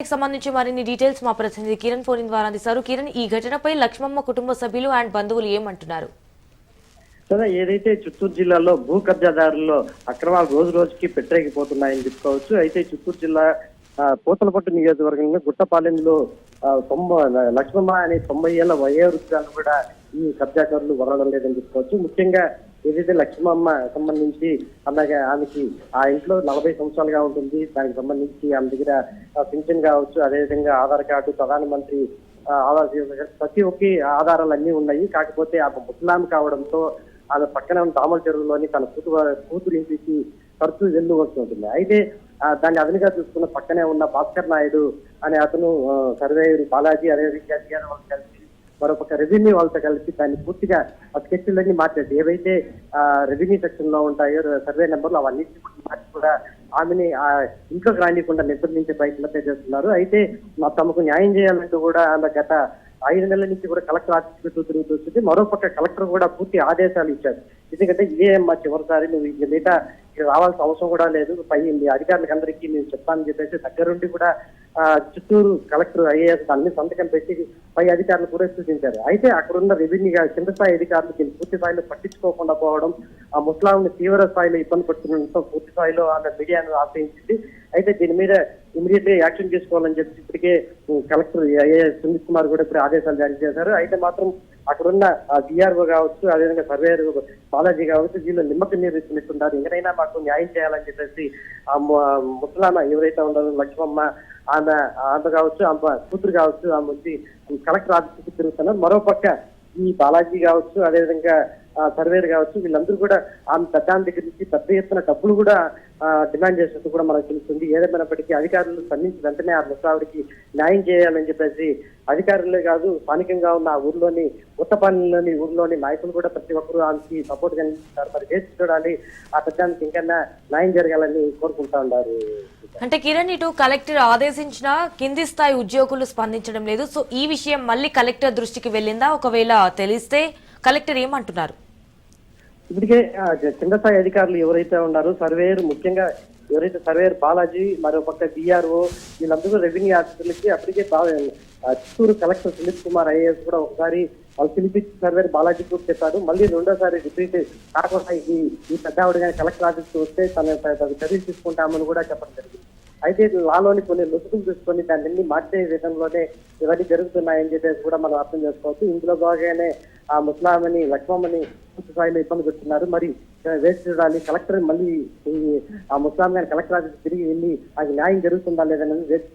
సంబంధించి మరిన్ని డీటెయిల్స్ మా ప్రతినిధి కిరణ్ ఫోన్ ద్వారా అందిస్తారు. కిరణ్, ఈ ఘటనపై లక్ష్మమ్మ కుటుంబ సభ్యులు అండ్ బంధువులు ఏమంటున్నారు? సరే, ఏదైతే చిత్తూరు జిల్లాలో భూ కబ్జాదారుల్లో అక్రమాలు రోజు రోజుకి పెట్టరేగిపోతున్నాయని చెప్పుకోవచ్చు. అయితే చిత్తూరు జిల్లా పూతలపట్టు నియోజకవర్గంలో గుట్టపాలెంలో లక్ష్మమ్మ అనే 90 ఏళ్ల వయోవృద్ధులను కూడా ఈ కబ్జాదారులు వదలడం లేదని చెప్పుకోవచ్చు. ముఖ్యంగా ఏదైతే లక్ష్మమ్మ సంబంధించి అలాగే ఆమెకి ఆ ఇంట్లో 40 సంవత్సరాలుగా ఉంటుంది. దానికి సంబంధించి ఆమె దగ్గర పింఛన్ కావచ్చు, అదేవిధంగా ఆధార్ కార్డు, ప్రధానమంత్రి ఆవాస్ యోజన, ప్రతి ఒక్క ఆధారాలు అన్ని ఉన్నాయి. కాకపోతే ఆమె ముస్లాం కావడంతో ఆమె పక్కన ఉన్న తామల చెరువులోని తన కూతురు ఇంటికి తరచూ వెళ్ళు వస్తుంటుంది. అయితే దాన్ని అదనుగా చూసుకున్న పక్కనే ఉన్న భాస్కర్ నాయుడు అనే అతను సర్వేయర్ బాలాజీ, అదేవిధంగా వాళ్ళు కలిసి మరొక రెవెన్యూ వాళ్ళతో కలిసి దాన్ని పూర్తిగా ఆ స్కెచ్లన్నీ మార్చేది. ఏవైతే రెవెన్యూ సెక్షన్ లో ఉంటాయో సర్వే నెంబర్లు అవన్నీ మార్చి కూడా ఆమెని ఇంట్లోకి రానియకుండా నిర్బంధించే ప్రయత్నం చేస్తున్నారు. అయితే తమకు న్యాయం చేయాలంటూ కూడా ఆమె గత 5 నెలల నుంచి కూడా కలెక్టర్ ఆఫీస్ చుట్టూ తిరుగుతుంది. మరోపక్క కలెక్టర్ కూడా పూర్తి ఆదేశాలు ఇచ్చారు. ఎందుకంటే ఇదే మా చివరిసారి, నువ్వు మిగతా రావాల్సిన అవసరం కూడా లేదు, పై మీ అధికారులకు అందరికీ నేను చెప్తానని చెప్పేసి దగ్గరుండి కూడా చిత్తూరు కలెక్టర్ ఐఏఎస్ అన్ని సంతకం పెట్టి పై అధికారులు కూడా సూచించారు. అయితే అక్కడున్న రెవెన్యూ కింద స్థాయి అధికారులు దీన్ని పూర్తి స్థాయిలో పట్టించుకోకుండా పోవడం, ఆ ముస్లాంని తీవ్ర స్థాయిలో ఇబ్బంది పడుతుండడంతో పూర్తి స్థాయిలో ఆమె మీడియాను ఆశ్రయించింది. అయితే దీని మీద ఇమీడియట్ గా యాక్షన్ తీసుకోవాలని చెప్పి ఇప్పటికే కలెక్టర్ ఐఏఎస్ సునీత్ కుమార్ కూడా ఇప్పుడు ఆదేశాలు జారీ చేశారు. అయితే మాత్రం అక్కడున్న డిఆర్ఓ కావచ్చు, అదేవిధంగా సర్వేయర్ బాలాజీ కావచ్చు, వీళ్ళు నిమ్మక నీరు ఇస్తున్నట్టున్నారు. ఇంకనైనా మాకు న్యాయం చేయాలని చెప్పేసి ఆ ముసలామ ఎవరైతే ఉన్నారో లక్ష్మమ్మ, ఆమె కావచ్చు, ఆమె కూతురు కావచ్చు, ఆమె వచ్చి కలెక్టర్ ఆఫీస్కి తిరుగుతున్నారు. మరోపక్క ఈ బాలాజీ కావచ్చు, అదేవిధంగా సర్వేర్ కావచ్చు, వీళ్ళందరూ కూడా ఆమె పెద్దాం దగ్గర నుంచి పెద్ద ఎత్తున డబ్బులు కూడా డిమాండ్ చేసినట్టు కూడా మనకు తెలుస్తుంది. ఏదేమైనప్పటికీ అధికారులు స్పందించి వెంటనే ఆ ముసావిడికి న్యాయం చేయాలని చెప్పేసి అధికారులే కాదు, స్థానికంగా ఉన్న ఆ ఊర్లోని ఉత్తపాలెంలోని ఊర్లోని నాయకులు కూడా ప్రతి ఒక్కరూ ఆమెకి సపోర్ట్ కనిపిస్తారు. మరి వేసి చూడాలి, ఆ పెద్దానికి ఇంకన్నా న్యాయం జరగాలని కోరుకుంటా ఉన్నారు. అంటే కిరణ్, ఇటు కలెక్టర్ ఆదేశించిన కింది స్థాయి ఉద్యోగులు స్పందించడం లేదు. సో ఈ విషయం మళ్ళీ కలెక్టర్ దృష్టికి వెళ్ళిందా? ఒకవేళ తెలిస్తే కలెక్టర్ ఏమంటున్నారు? ఇప్పటికే కింద స్థాయి అధికారులు ఎవరైతే ఉన్నారో సర్వేయర్, ముఖ్యంగా ఎవరైతే సర్వేయర్ బాలాజీ, మరొక డిఆర్ఓ, వీళ్ళందరూ రెవెన్యూ ఆఫీసర్లకి అప్పటికే చిత్తూరు కలెక్టర్ సునీత్ కుమార్ ఐఏఎస్ కూడా ఒకసారి వాళ్ళు పిలిపించి సర్వేయర్ బాలాజీ కూడా చెప్పారు. మళ్ళీ రెండోసారి రిపీట్ కాకుండా ఈ పెద్ద ఆవిడ కానీ కలెక్టర్ ఆఫీస్కి వస్తే తన చర్యలు తీసుకుంటామని కూడా చెప్పడం జరిగింది. అయితే లాలోని కొన్ని లొసుగులు తీసుకొని దాన్ని మార్చే విధంలోనే ఇవన్నీ జరుగుతున్నాయని చెప్పేసి కూడా మనం అర్థం చేసుకోవచ్చు. ఇందులో బాగానే ఆ ముస్లామని లక్ష్మమ్మని పూర్తి స్థాయిలో ఇబ్బంది పెడుతున్నారు. మరి వేసి చూడాలి, కలెక్టర్ మళ్ళీ ఆ ముస్లాం గారి కలెక్టర్ ఆఫీస్ తిరిగి వెళ్ళి అది న్యాయం జరుగుతుందా లేదనేది వేసి